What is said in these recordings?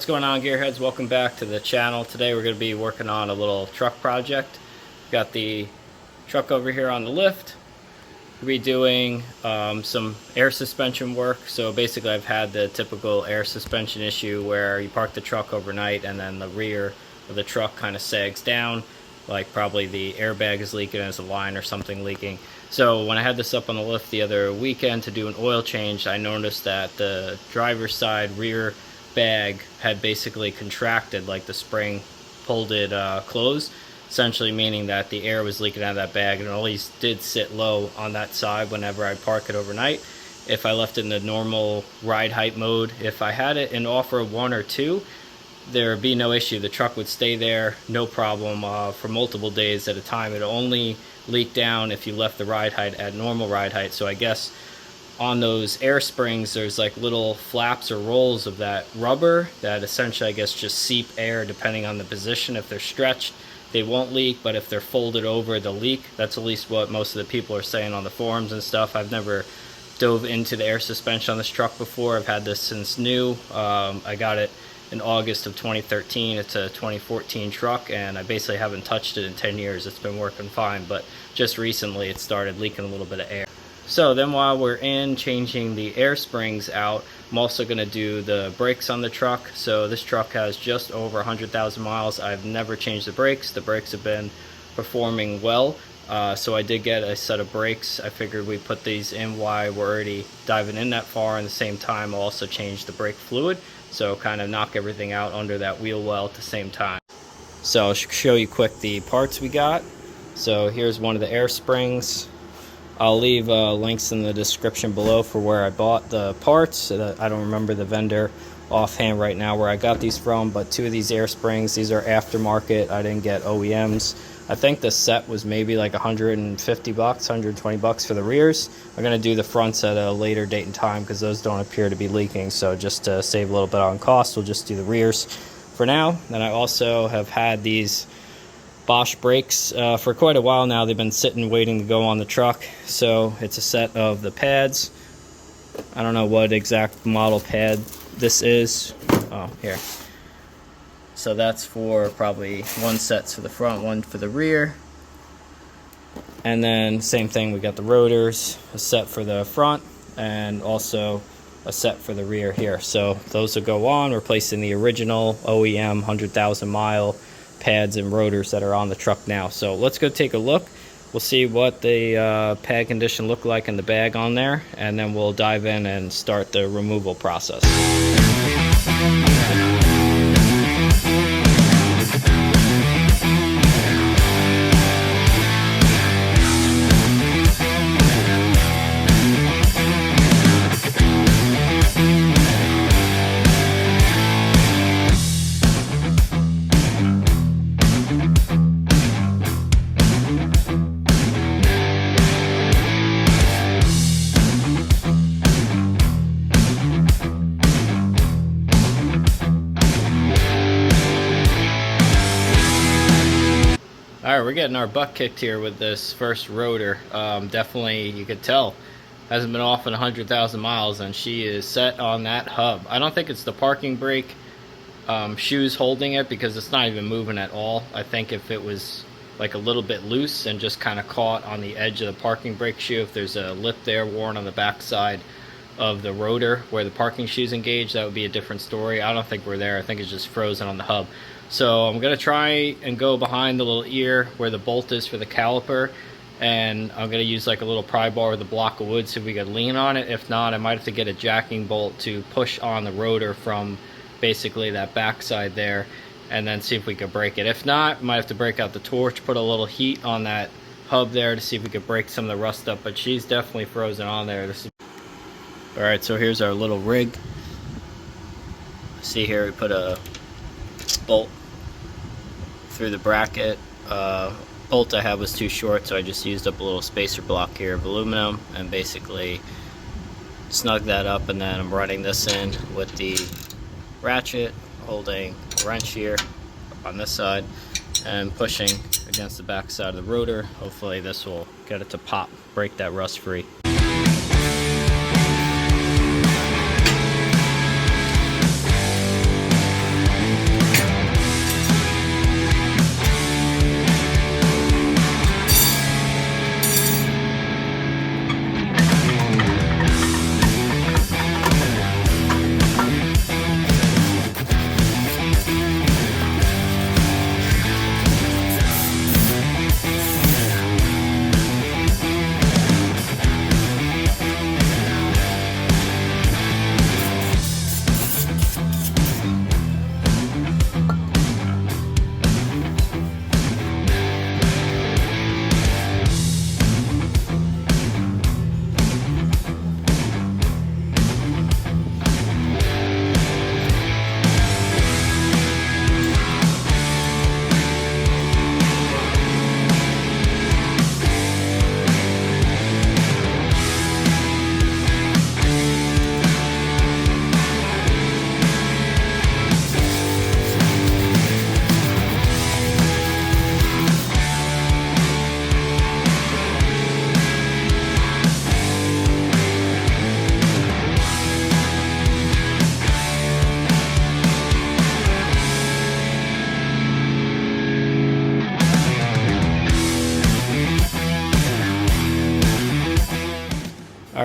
What's going on, gearheads? Welcome back to the channel. Today we're going to be working on a little truck project. Got the truck over here on the lift. We'll be doing some air suspension work. So basically I've had the typical air suspension issue where you park the truck overnight and then the rear of the truck kind of sags down, like probably the airbag is leaking as a line or something leaking. So when I had this up on the lift the other weekend to do an oil change, I noticed that the driver's side rear bag had basically contracted, like the spring pulled it closed, essentially meaning that the air was leaking out of that bag, and it always did sit low on that side whenever I park it overnight. If I left it in the normal ride height mode, if I had it in offer 1 or 2, there would be no issue. The truck would stay there, no problem, for multiple days at a time. It only leaked down if you left the ride height at normal ride height. So I guess on those air springs there's like little flaps or rolls of that rubber that essentially, I guess, just seep air depending on the position. If they're stretched, they won't leak, but if they're folded over, they'll leak. That's at least what most of the people are saying on the forums and stuff. I've never dove into the air suspension on this truck before. I've had this since new. I got it in August of 2013. It's a 2014 truck, and I basically haven't touched it in 10 years. It's been working fine, but just recently it started leaking a little bit of air. So then while we're in changing the air springs out, I'm also going to do the brakes on the truck. So this truck has just over 100,000 miles. I've never changed the brakes. The brakes have been performing well. So I did get a set of brakes. I figured we put these in while we're already diving in that far. And at the same time, I'll also change the brake fluid, so kind of knock everything out under that wheel well at the same time. So I'll show you quick the parts we got. So here's one of the air springs. I'll leave links in the description below for where I bought the parts. I don't remember the vendor offhand right now where I got these from, but 2 of these air springs, these are aftermarket. I didn't get OEMs. I think the set was maybe like 150 bucks, 120 bucks for the rears. I'm going to do the fronts at a later date and time because those don't appear to be leaking. So just to save a little bit on cost, we'll just do the rears for now. Then I also have had these Bosch brakes for quite a while now. They've been sitting waiting to go on the truck. So it's a set of the pads. I don't know what exact model pad this is. Oh, here. So that's for probably 1 set for the front, 1 for the rear. And then same thing, we got the rotors, a set for the front and also a set for the rear here. So those will go on, replacing the original OEM 100,000 mile pads and rotors that are on the truck now. So let's go take a look. We'll see what the pad condition look like in the bag on there, and then we'll dive in and start the removal process. Alright, we're getting our butt kicked here with this first rotor. Definitely, you could tell, hasn't been off in 100,000 miles, and she is set on that hub. I don't think it's the parking brake shoes holding it, because it's not even moving at all. I think if it was like a little bit loose and just kind of caught on the edge of the parking brake shoe, if there's a lip there worn on the back side of the rotor where the parking shoes engaged, that would be a different story. I don't think we're there. I think it's just frozen on the hub. So I'm going to try and go behind the little ear where the bolt is for the caliper, and I'm going to use like a little pry bar with a block of wood, see if we can lean on it. If not, I might have to get a jacking bolt to push on the rotor from basically that back side there, and then see if we could break it. If not, I might have to break out the torch, put a little heat on that hub there to see if we could break some of the rust up, but she's definitely frozen on there. Alright, so here's our little rig. See here, we put a bolt through the bracket. Bolt I had was too short, so I just used up a little spacer block here of aluminum and basically snug that up, and then I'm running this in with the ratchet, holding a wrench here on this side and pushing against the back side of the rotor. Hopefully this will get it to pop, break that rust free.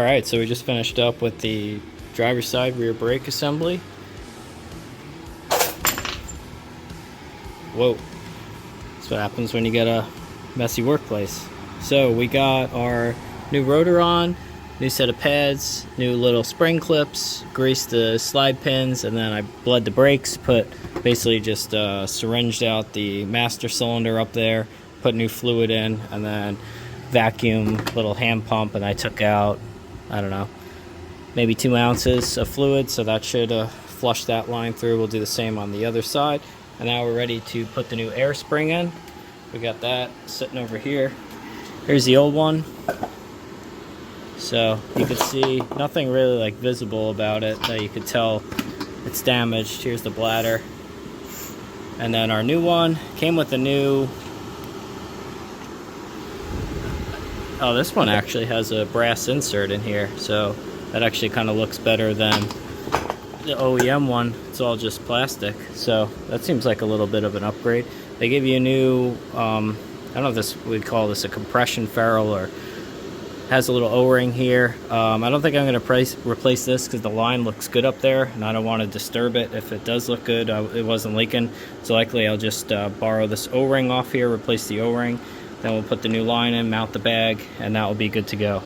Alright, so we just finished up with the driver's side rear brake assembly. Whoa, that's what happens when you get a messy workplace. So we got our new rotor on, new set of pads, new little spring clips, greased the slide pins, and then I bled the brakes, basically just syringed out the master cylinder up there, put new fluid in, and then vacuum little hand pump, and I took out, I don't know, maybe 2 ounces of fluid, so that should flush that line through. We'll do the same on the other side. And now we're ready to put the new air spring in. We got that sitting over here. Here's the old one. So you can see nothing really like visible about it that you could tell it's damaged. Here's the bladder. And then our new one came with a new, oh, this one actually has a brass insert in here, so that actually kind of looks better than the OEM one. It's all just plastic, so that seems like a little bit of an upgrade. They give you a new, I don't know if this, we'd call this a compression ferrule, or has a little O-ring here. I don't think I'm going to replace this because the line looks good up there, and I don't want to disturb it. If it does look good, it wasn't leaking, so likely I'll just borrow this O-ring off here, replace the O-ring, then we'll put the new line in, mount the bag, and that will be good to go.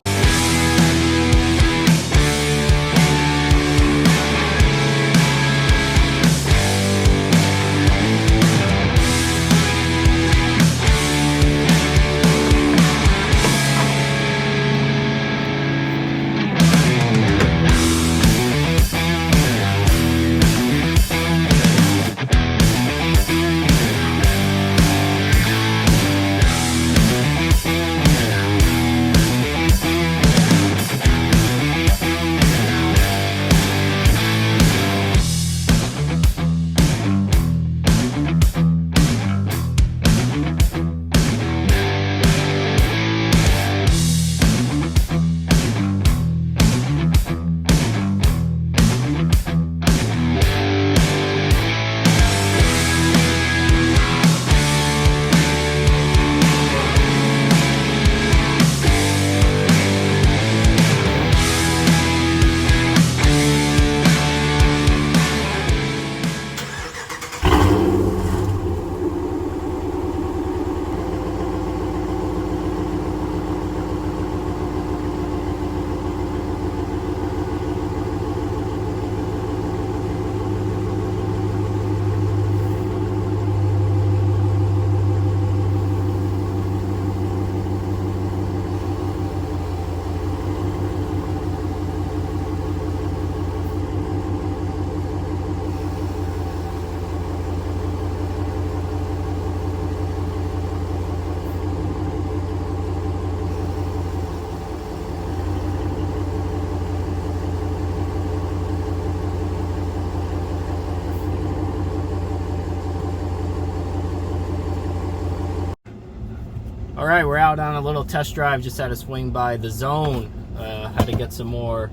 Alright, we're out on a little test drive. Just had to swing by the Zone. Had to get some more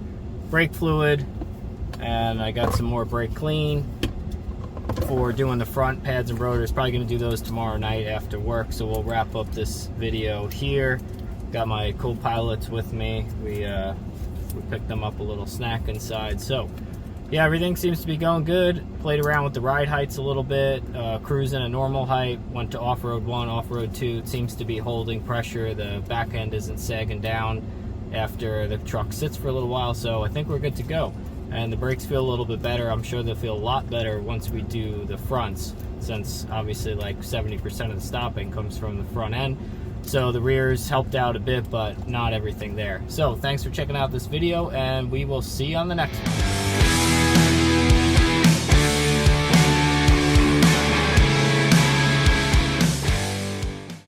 brake fluid, and I got some more brake clean for doing the front pads and rotors. Probably going to do those tomorrow night after work, so we'll wrap up this video here. Got my co-pilots with me. We picked them up a little snack inside. So yeah, everything seems to be going good. Played around with the ride heights a little bit, cruising a normal height, went to off-road 1, off-road 2. It seems to be holding pressure. The back end isn't sagging down after the truck sits for a little while, so I think we're good to go. And the brakes feel a little bit better. I'm sure they'll feel a lot better once we do the fronts, since obviously like 70% of the stopping comes from the front end. So the rears helped out a bit, but not everything there. So thanks for checking out this video, and we will see you on the next one.